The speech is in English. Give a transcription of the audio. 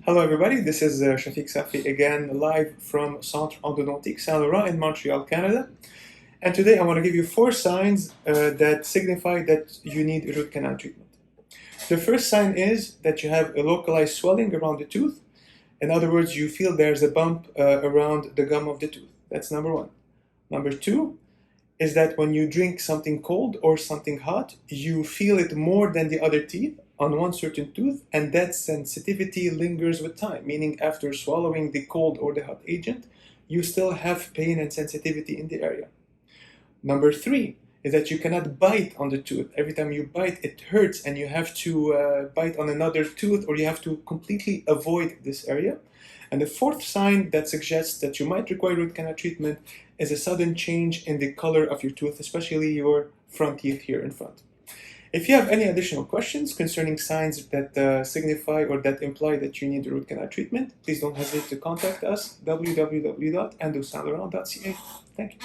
Hello everybody, this is Safi again, live from Centre Endodontics, Saint Laurent in Montreal, Canada. And today I want to give you 4 signs that signify that you need root canal treatment. The first sign is that you have a localized swelling around the tooth. In other words, you feel there's a bump around the gum of the tooth. That's number 1. Number 2 is that when you drink something cold or something hot, you feel it more than the other teeth on one certain tooth, and that sensitivity lingers with time, meaning after swallowing the cold or the hot agent, you still have pain and sensitivity in the area. Number 3 is that you cannot bite on the tooth. Every time you bite, it hurts, and you have to bite on another tooth, or you have to completely avoid this area. And the 4th sign that suggests that you might require root canal treatment is a sudden change in the color of your tooth, especially your front teeth here in front. If you have any additional questions concerning signs that signify or that imply that you need root canal treatment, please don't hesitate to contact us, www.endosaintlaurent.ca. Thank you.